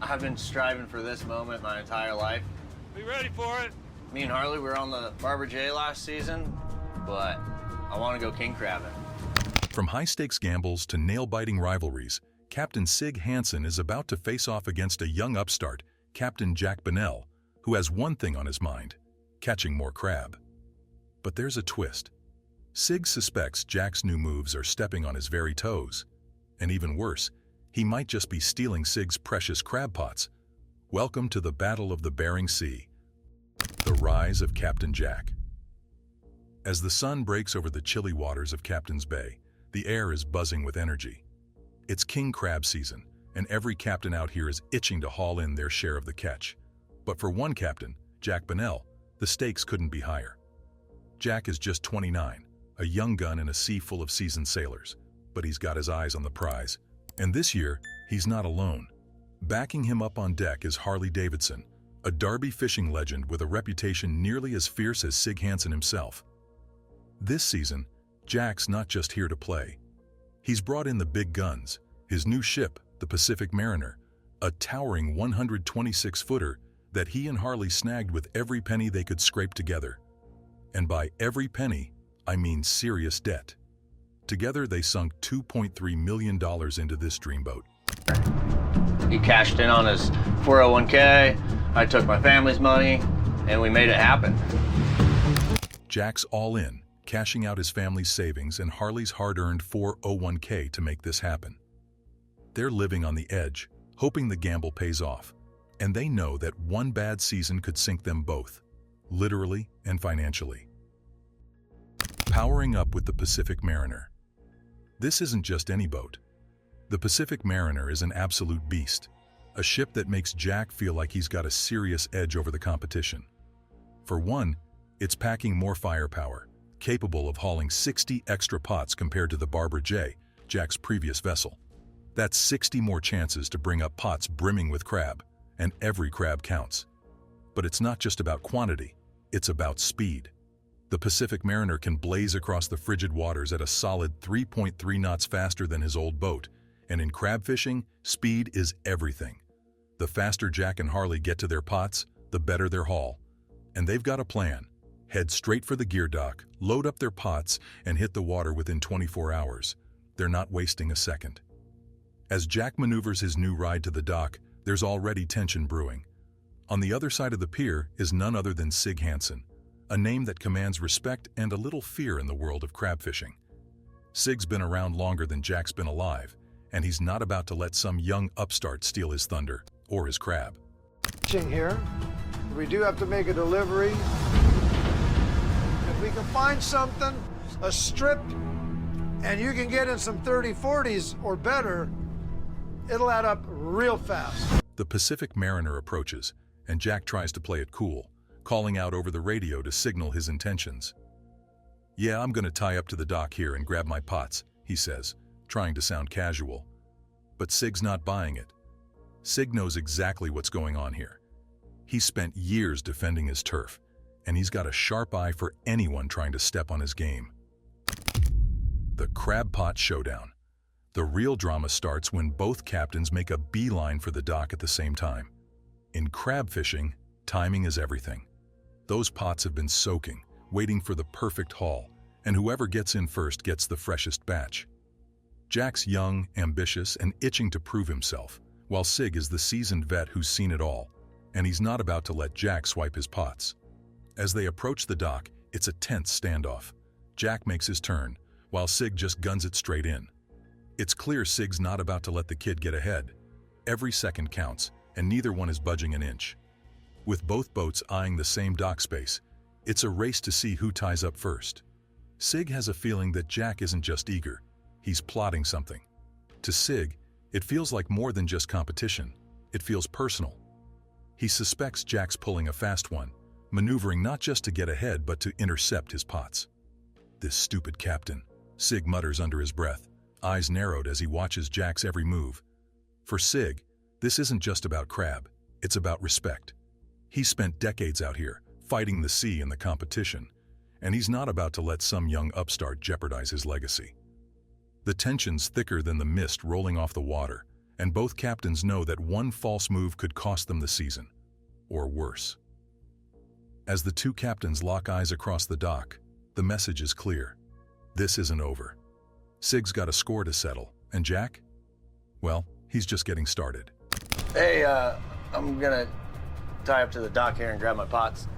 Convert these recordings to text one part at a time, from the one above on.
I've been striving for this moment my entire life. Be ready for it. Me and Harley were on the Barber J last season, but I want to go king crabbing. From high-stakes gambles to nail-biting rivalries, Captain Sig Hansen is about to face off against a young upstart, Captain Jack Benell, who has one thing on his mind: catching more crab. But there's a twist. Sig suspects Jack's new moves are stepping on his very toes. And even worse, he might just be stealing Sig's precious crab pots. Welcome to the Battle of the Bering Sea. The rise of Captain Jack. As the sun breaks over the chilly waters of Captain's Bay, the air is buzzing with energy. It's king crab season, and every captain out here is itching to haul in their share of the catch. But for one captain, Jack Benell, the stakes couldn't be higher. Jack is just 29, a young gun in a sea full of seasoned sailors, but he's got his eyes on the prize. And this year, he's not alone. Backing him up on deck is Harley Davidson, a Derby fishing legend with a reputation nearly as fierce as Sig Hansen himself. This season, Jack's not just here to play. He's brought in the big guns, his new ship, the Pacific Mariner, a towering 126-footer that he and Harley snagged with every penny they could scrape together. And by every penny, I mean serious debt. Together, they sunk $2.3 million into this dreamboat. He cashed in on his 401k, I took my family's money, and we made it happen. Jack's all in, cashing out his family's savings and Harley's hard-earned 401k to make this happen. They're living on the edge, hoping the gamble pays off, and they know that one bad season could sink them both, literally and financially. Powering up with the Pacific Mariner. This isn't just any boat. The Pacific Mariner is an absolute beast, a ship that makes Jack feel like he's got a serious edge over the competition. For one, it's packing more firepower, capable of hauling 60 extra pots compared to the Barber J, Jack's previous vessel. That's 60 more chances to bring up pots brimming with crab, and every crab counts. But it's not just about quantity, it's about speed. The Pacific Mariner can blaze across the frigid waters at a solid 3.3 knots faster than his old boat, and in crab fishing, speed is everything. The faster Jack and Harley get to their pots, the better their haul. And they've got a plan. Head straight for the gear dock, load up their pots, and hit the water within 24 hours. They're not wasting a second. As Jack maneuvers his new ride to the dock, there's already tension brewing. On the other side of the pier is none other than Sig Hansen, a name that commands respect and a little fear in the world of crab fishing. Sig's been around longer than Jack's been alive, and he's not about to let some young upstart steal his thunder or his crab. Here, we do have to make a delivery. If we can find something, a strip, and you can get in some 30-40s or better, it'll add up real fast. The Pacific Mariner approaches, and Jack tries to play it cool, calling out over the radio to signal his intentions. "Yeah, I'm gonna tie up to the dock here and grab my pots," he says, trying to sound casual. But Sig's not buying it. Sig knows exactly what's going on here. He's spent years defending his turf, and he's got a sharp eye for anyone trying to step on his game. The Crab Pot Showdown. The real drama starts when both captains make a beeline for the dock at the same time. In crab fishing, timing is everything. Those pots have been soaking, waiting for the perfect haul, and whoever gets in first gets the freshest batch. Jack's young, ambitious, and itching to prove himself, while Sig is the seasoned vet who's seen it all, and he's not about to let Jack swipe his pots. As they approach the dock, it's a tense standoff. Jack makes his turn, while Sig just guns it straight in. It's clear Sig's not about to let the kid get ahead. Every second counts, and neither one is budging an inch. With both boats eyeing the same dock space, it's a race to see who ties up first. Sig has a feeling that Jack isn't just eager, he's plotting something. To Sig, it feels like more than just competition, it feels personal. He suspects Jack's pulling a fast one, maneuvering not just to get ahead but to intercept his pots. "This stupid captain," Sig mutters under his breath, eyes narrowed as he watches Jack's every move. For Sig, this isn't just about crab, it's about respect. He's spent decades out here, fighting the sea and the competition, and he's not about to let some young upstart jeopardize his legacy. The tension's thicker than the mist rolling off the water, and both captains know that one false move could cost them the season, or worse. As the two captains lock eyes across the dock, the message is clear. This isn't over. Sig's got a score to settle, and Jack? Well, he's just getting started. Hey, I'm gonna tie up to the dock here and grab my pots.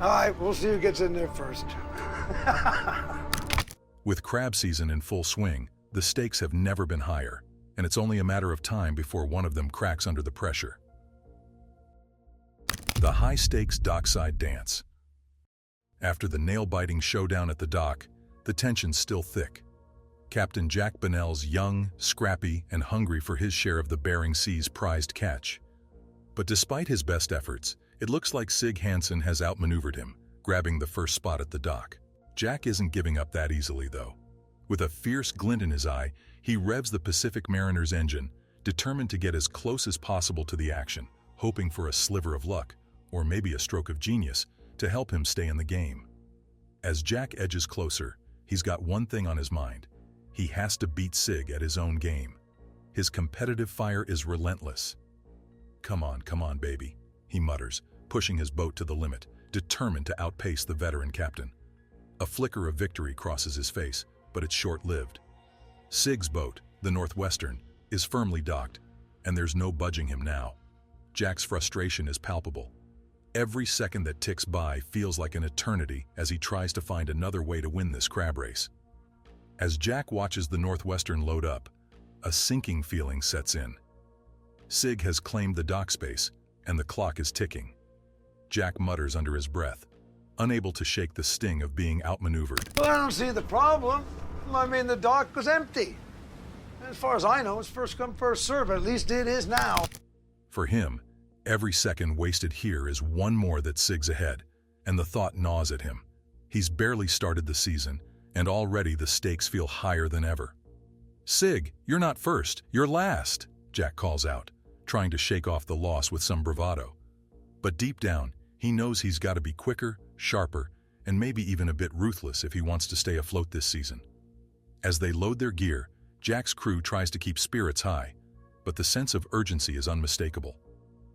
All right, we'll see who gets in there first. With crab season in full swing, the stakes have never been higher, and it's only a matter of time before one of them cracks under the pressure. The high-stakes dockside dance. After the nail-biting showdown at the dock, the tension's still thick. Captain Jack Benell's young, scrappy, and hungry for his share of the Bering Sea's prized catch. But despite his best efforts, it looks like Sig Hansen has outmaneuvered him, grabbing the first spot at the dock. Jack isn't giving up that easily, though. With a fierce glint in his eye, he revs the Pacific Mariner's engine, determined to get as close as possible to the action, hoping for a sliver of luck, or maybe a stroke of genius, to help him stay in the game. As Jack edges closer, he's got one thing on his mind. He has to beat Sig at his own game. His competitive fire is relentless. Come on, baby," he mutters, pushing his boat to the limit, determined to outpace the veteran captain. A flicker of victory crosses his face, but it's short-lived. Sig's boat, the Northwestern, is firmly docked, and there's no budging him now. Jack's frustration is palpable. Every second that ticks by feels like an eternity as he tries to find another way to win this crab race. As Jack watches the Northwestern load up, a sinking feeling sets in. Sig has claimed the dock space, and the clock is ticking. Jack mutters under his breath, unable to shake the sting of being outmaneuvered. Well, I don't see the problem. I mean, the dock was empty. As far as I know, it's first come, first serve. At least it is now. For him, every second wasted here is one more that Sig's ahead, and the thought gnaws at him. He's barely started the season, and already the stakes feel higher than ever. "Sig, you're not first, you're last," Jack calls out, trying to shake off the loss with some bravado. But deep down, he knows he's got to be quicker, sharper, and maybe even a bit ruthless if he wants to stay afloat this season. As they load their gear, Jack's crew tries to keep spirits high, but the sense of urgency is unmistakable.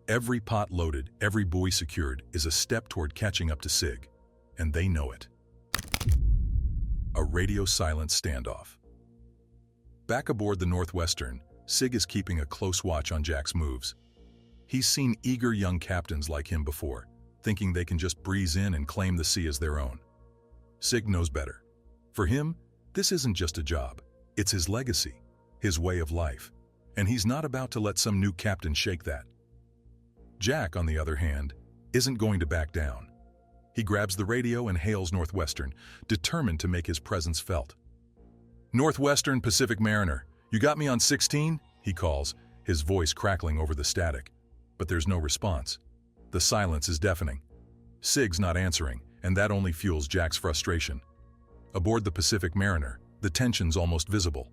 Every pot loaded, every buoy secured is a step toward catching up to Sig, and they know it. A radio-silent standoff. Back aboard the Northwestern, Sig is keeping a close watch on Jack's moves. He's seen eager young captains like him before, thinking they can just breeze in and claim the sea as their own. Sig knows better. For him, this isn't just a job, it's his legacy, his way of life, and he's not about to let some new captain shake that. Jack, on the other hand, isn't going to back down. He grabs the radio and hails Northwestern, determined to make his presence felt. "Northwestern Pacific Mariner, you got me on 16? He calls, his voice crackling over the static. But there's no response. The silence is deafening. Sig's not answering, and that only fuels Jack's frustration. Aboard the Pacific Mariner, the tension's almost visible.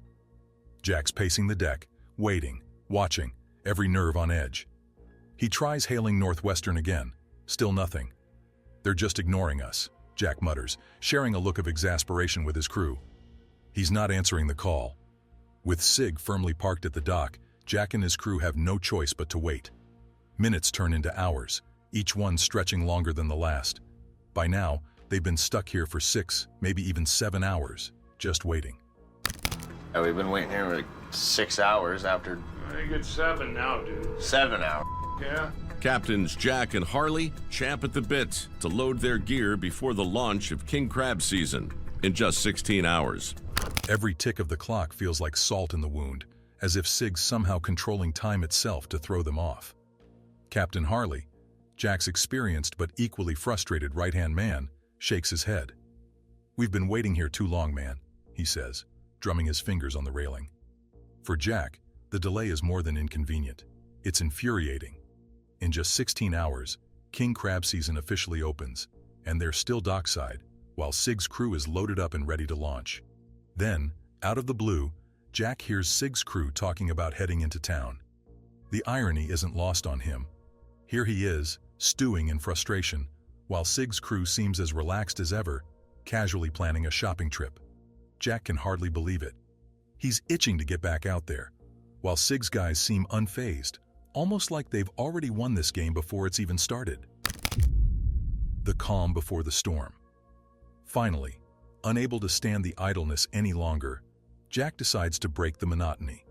Jack's pacing the deck, waiting, watching, every nerve on edge. He tries hailing Northwestern again, still nothing. "They're just ignoring us," Jack mutters, sharing a look of exasperation with his crew. He's not answering the call. With Sig firmly parked at the dock, Jack and his crew have no choice but to wait. Minutes turn into hours, each one stretching longer than the last. By now, they've been stuck here for 6, maybe even 7 hours, just waiting. Yeah, we've been waiting here for like 6 hours after I think it's 7 now, dude. 7 hours. Yeah? Captains Jack and Harley champ at the bit to load their gear before the launch of king crab season in just 16 hours. Every tick of the clock feels like salt in the wound, as if Sig's somehow controlling time itself to throw them off. Captain Harley, Jack's experienced but equally frustrated right-hand man, shakes his head. "We've been waiting here too long, man," he says, drumming his fingers on the railing. For Jack, the delay is more than inconvenient. It's infuriating. In just 16 hours, king crab season officially opens, and they're still dockside, while Sig's crew is loaded up and ready to launch. Then, out of the blue, Jack hears Sig's crew talking about heading into town. The irony isn't lost on him. Here he is, stewing in frustration, while Sig's crew seems as relaxed as ever, casually planning a shopping trip. Jack can hardly believe it. He's itching to get back out there, while Sig's guys seem unfazed, almost like they've already won this game before it's even started. The calm before the storm. Finally, unable to stand the idleness any longer, Jack decides to break the monotony.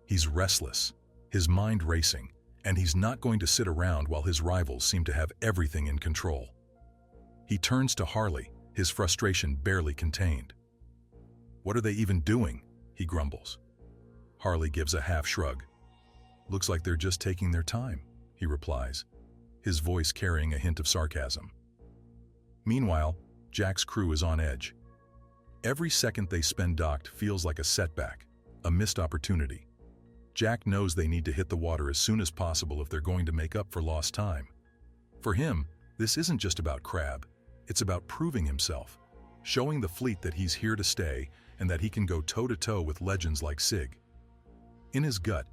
He's restless, his mind racing, and he's not going to sit around while his rivals seem to have everything in control. He turns to Harley, his frustration barely contained. "What are they even doing?" he grumbles. Harley gives a half shrug. "Looks like they're just taking their time," he replies, his voice carrying a hint of sarcasm. Meanwhile, Jack's crew is on edge. Every second they spend docked feels like a setback, a missed opportunity. Jack knows they need to hit the water as soon as possible if they're going to make up for lost time. For him, this isn't just about crab, it's about proving himself, showing the fleet that he's here to stay and that he can go toe-to-toe with legends like Sig. In his gut,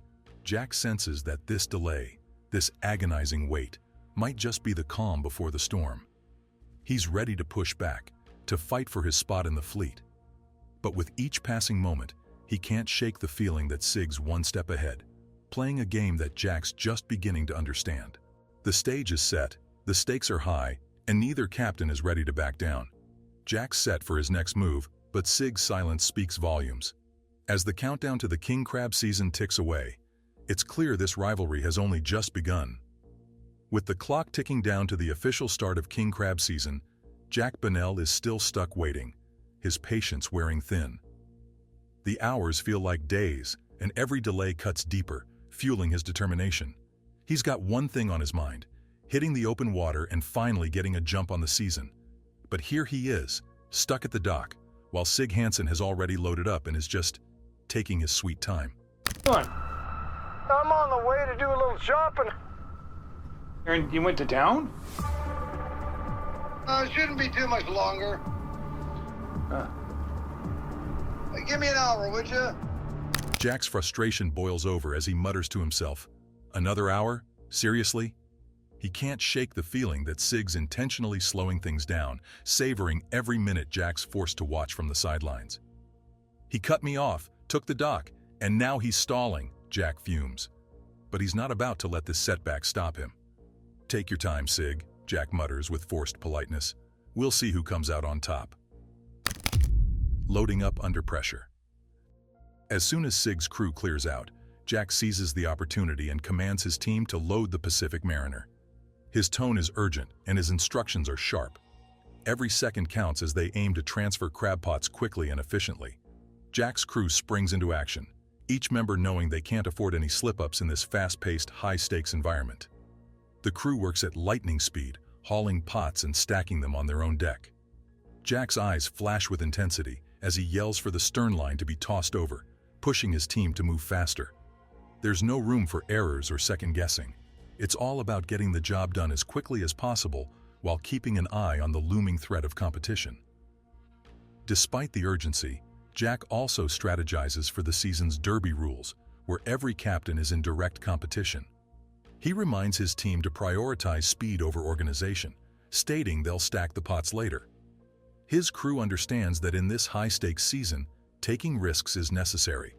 Jack senses that this delay, this agonizing wait, might just be the calm before the storm. He's ready to push back, to fight for his spot in the fleet. But with each passing moment, he can't shake the feeling that Sig's one step ahead, playing a game that Jack's just beginning to understand. The stage is set, the stakes are high, and neither captain is ready to back down. Jack's set for his next move, but Sig's silence speaks volumes. As the countdown to the king crab season ticks away, it's clear this rivalry has only just begun. With the clock ticking down to the official start of king crab season, Jack Benell is still stuck waiting, his patience wearing thin. The hours feel like days, and every delay cuts deeper, fueling his determination. He's got one thing on his mind, hitting the open water and finally getting a jump on the season. But here he is, stuck at the dock, while Sig Hansen has already loaded up and is just taking his sweet time. Come on. I'm on the way to do a little shopping. Aaron, you went to town? It shouldn't be too much longer. Give me an hour, would you? Jack's frustration boils over as he mutters to himself, "Another hour? Seriously?" He can't shake the feeling that Sig's intentionally slowing things down, savoring every minute Jack's forced to watch from the sidelines. "He cut me off, took the dock, and now he's stalling," Jack fumes. But he's not about to let this setback stop him. "Take your time, Sig," Jack mutters with forced politeness. "We'll see who comes out on top." Loading up under pressure. As soon as Sig's crew clears out, Jack seizes the opportunity and commands his team to load the Pacific Mariner. His tone is urgent and his instructions are sharp. Every second counts as they aim to transfer crab pots quickly and efficiently. Jack's crew springs into action, each member knowing they can't afford any slip-ups in this fast-paced, high-stakes environment. The crew works at lightning speed, hauling pots and stacking them on their own deck. Jack's eyes flash with intensity as he yells for the stern line to be tossed over, pushing his team to move faster. There's no room for errors or second-guessing. It's all about getting the job done as quickly as possible while keeping an eye on the looming threat of competition. Despite the urgency, Jack also strategizes for the season's derby rules, where every captain is in direct competition. He reminds his team to prioritize speed over organization, stating they'll stack the pots later. His crew understands that in this high-stakes season, taking risks is necessary.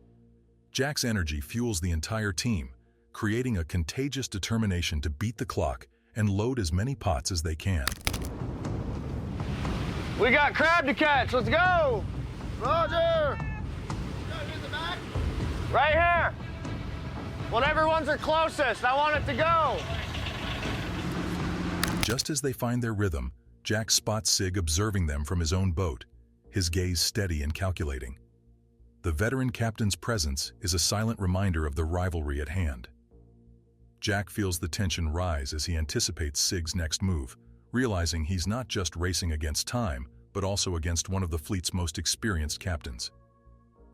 Jack's energy fuels the entire team, creating a contagious determination to beat the clock and load as many pots as they can. We got crab to catch, let's go! Roger! Right here! Whatever ones are closest, I want it to go! Just as they find their rhythm, Jack spots Sig observing them from his own boat, his gaze steady and calculating. The veteran captain's presence is a silent reminder of the rivalry at hand. Jack feels the tension rise as he anticipates Sig's next move, realizing he's not just racing against time, but also against one of the fleet's most experienced captains.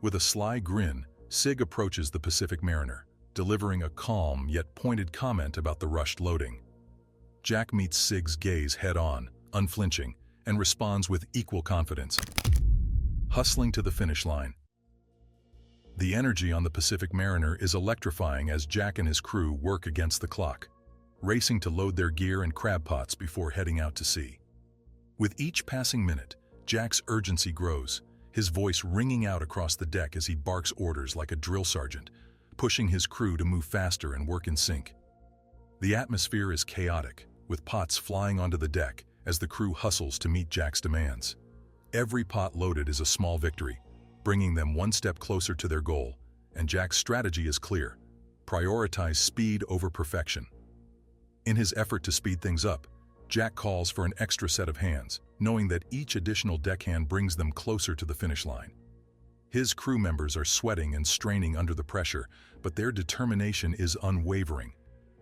With a sly grin, Sig approaches the Pacific Mariner, delivering a calm yet pointed comment about the rushed loading. Jack meets Sig's gaze head-on, unflinching, and responds with equal confidence, hustling to the finish line. The energy on the Pacific Mariner is electrifying as Jack and his crew work against the clock, racing to load their gear and crab pots before heading out to sea. With each passing minute, Jack's urgency grows, his voice ringing out across the deck as he barks orders like a drill sergeant, pushing his crew to move faster and work in sync. The atmosphere is chaotic, with pots flying onto the deck as the crew hustles to meet Jack's demands. Every pot loaded is a small victory, bringing them one step closer to their goal, and Jack's strategy is clear: prioritize speed over perfection. In his effort to speed things up, Jack calls for an extra set of hands, knowing that each additional deckhand brings them closer to the finish line. His crew members are sweating and straining under the pressure, but their determination is unwavering.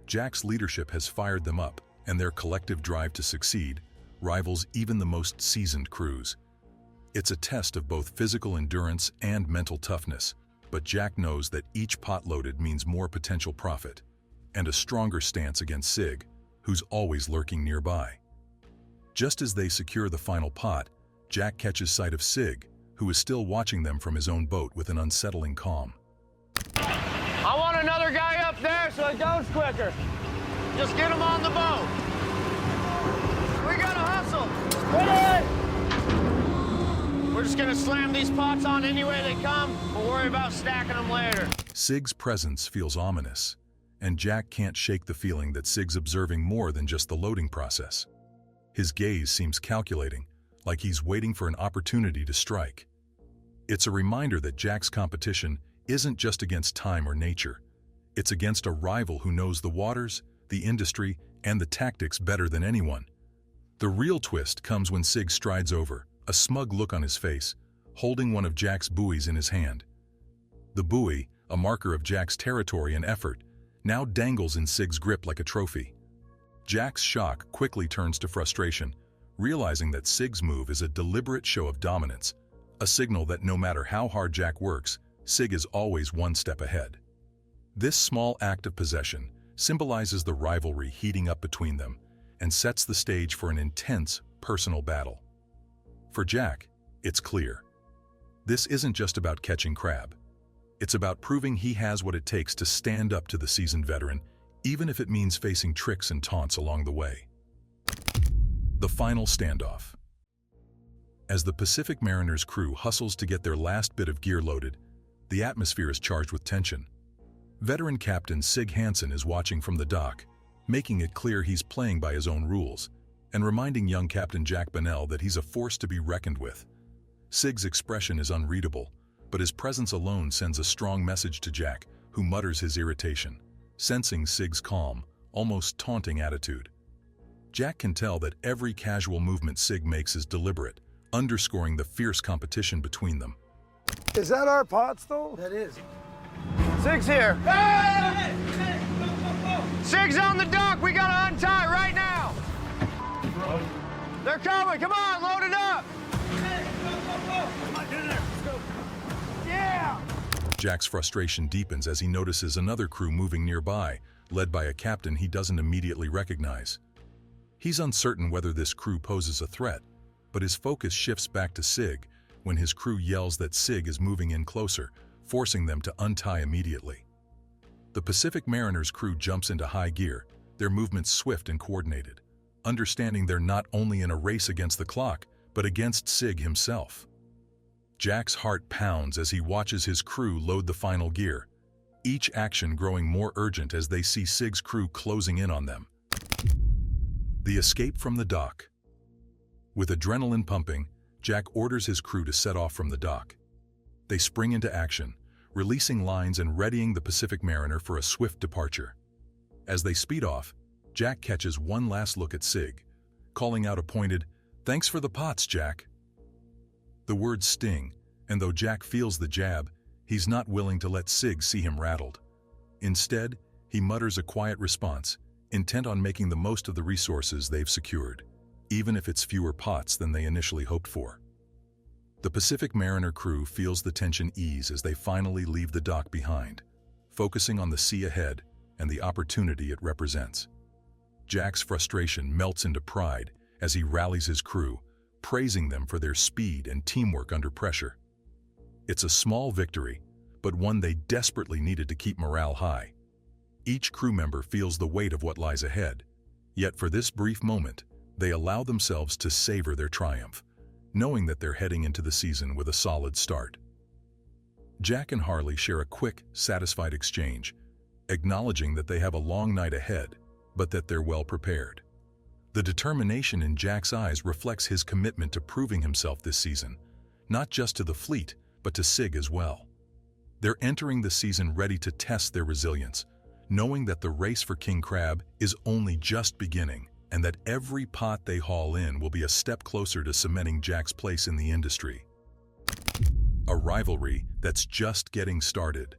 Jack's leadership has fired them up, and their collective drive to succeed rivals even the most seasoned crews. It's a test of both physical endurance and mental toughness, but Jack knows that each pot loaded means more potential profit, and a stronger stance against Sig, who's always lurking nearby. Just as they secure the final pot, Jack catches sight of Sig, who is still watching them from his own boat with an unsettling calm. I want another guy up there so it goes quicker. Just get him on the boat. We gotta hustle. Ready? We're just gonna slam these pots on any way they come. We'll worry about stacking them later. Sig's presence feels ominous, and Jack can't shake the feeling that Sig's observing more than just the loading process. His gaze seems calculating, like he's waiting for an opportunity to strike. It's a reminder that Jack's competition isn't just against time or nature. It's against a rival who knows the waters, the industry, and the tactics better than anyone. The real twist comes when Sig strides over, a smug look on his face, holding one of Jack's buoys in his hand. The buoy, a marker of Jack's territory and effort, now dangles in Sig's grip like a trophy. Jack's shock quickly turns to frustration, realizing that Sig's move is a deliberate show of dominance, a signal that no matter how hard Jack works, Sig is always one step ahead. This small act of possession symbolizes the rivalry heating up between them and sets the stage for an intense, personal battle. For Jack, it's clear. This isn't just about catching crab. It's about proving he has what it takes to stand up to the seasoned veteran, even if it means facing tricks and taunts along the way. The final standoff. As the Pacific Mariner's crew hustles to get their last bit of gear loaded, the atmosphere is charged with tension. Veteran Captain Sig Hansen is watching from the dock, making it clear he's playing by his own rules, and reminding young Captain Jack Benell that he's a force to be reckoned with. Sig's expression is unreadable, but his presence alone sends a strong message to Jack, who mutters his irritation, sensing Sig's calm, almost taunting attitude. Jack can tell that every casual movement Sig makes is deliberate, underscoring the fierce competition between them. Is that our pots, though? That is. Sig's here. Hey! Sig's on the dock. We gotta untie right now. They're coming. Come on, load it up. Come on, get in there. Let's go. Yeah. Jack's frustration deepens as he notices another crew moving nearby, led by a captain he doesn't immediately recognize. He's uncertain whether this crew poses a threat, but his focus shifts back to Sig when his crew yells that Sig is moving in closer, forcing them to untie immediately. The Pacific Mariner's crew jumps into high gear, their movements swift and coordinated, understanding they're not only in a race against the clock, but against Sig himself. Jack's heart pounds as he watches his crew load the final gear, each action growing more urgent as they see Sig's crew closing in on them. The escape from the dock. With adrenaline pumping, Jack orders his crew to set off from the dock. They spring into action, releasing lines and readying the Pacific Mariner for a swift departure. As they speed off, Jack catches one last look at Sig, calling out a pointed, "Thanks for the pots, Jack." The words sting, and though Jack feels the jab, he's not willing to let Sig see him rattled. Instead, he mutters a quiet response, intent on making the most of the resources they've secured, even if it's fewer pots than they initially hoped for. The Pacific Mariner crew feels the tension ease as they finally leave the dock behind, focusing on the sea ahead and the opportunity it represents. Jack's frustration melts into pride as he rallies his crew, praising them for their speed and teamwork under pressure. It's a small victory, but one they desperately needed to keep morale high. Each crew member feels the weight of what lies ahead, yet for this brief moment, they allow themselves to savor their triumph, knowing that they're heading into the season with a solid start. Jack and Harley share a quick, satisfied exchange, acknowledging that they have a long night ahead, but that they're well prepared. The determination in Jack's eyes reflects his commitment to proving himself this season, not just to the fleet, but to Sig as well. They're entering the season ready to test their resilience, knowing that the race for king crab is only just beginning, and that every pot they haul in will be a step closer to cementing Jack's place in the industry. A rivalry that's just getting started.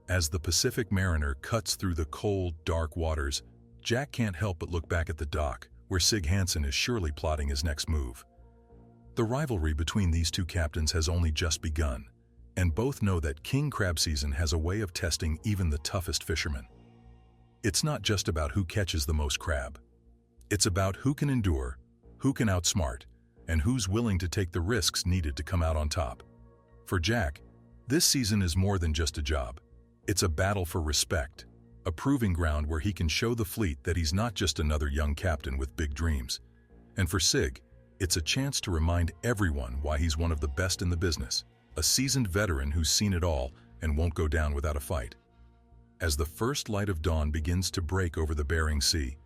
As the Pacific Mariner cuts through the cold, dark waters, Jack can't help but look back at the dock, where Sig Hansen is surely plotting his next move. The rivalry between these two captains has only just begun, and both know that king crab season has a way of testing even the toughest fishermen. It's not just about who catches the most crab. It's about who can endure, who can outsmart, and who's willing to take the risks needed to come out on top. For Jack, this season is more than just a job. It's a battle for respect, a proving ground where he can show the fleet that he's not just another young captain with big dreams. And for Sig, it's a chance to remind everyone why he's one of the best in the business, a seasoned veteran who's seen it all and won't go down without a fight. As the first light of dawn begins to break over the Bering Sea,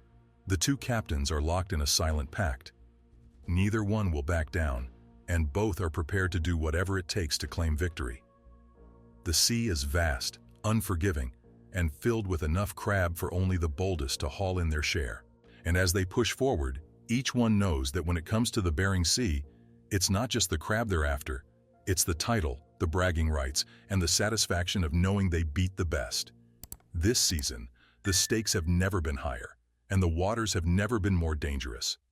the two captains are locked in a silent pact. Neither one will back down, and both are prepared to do whatever it takes to claim victory. The sea is vast, unforgiving, and filled with enough crab for only the boldest to haul in their share. And as they push forward, each one knows that when it comes to the Bering Sea, it's not just the crab they're after, it's the title, the bragging rights, and the satisfaction of knowing they beat the best. This season, the stakes have never been higher, and the waters have never been more dangerous.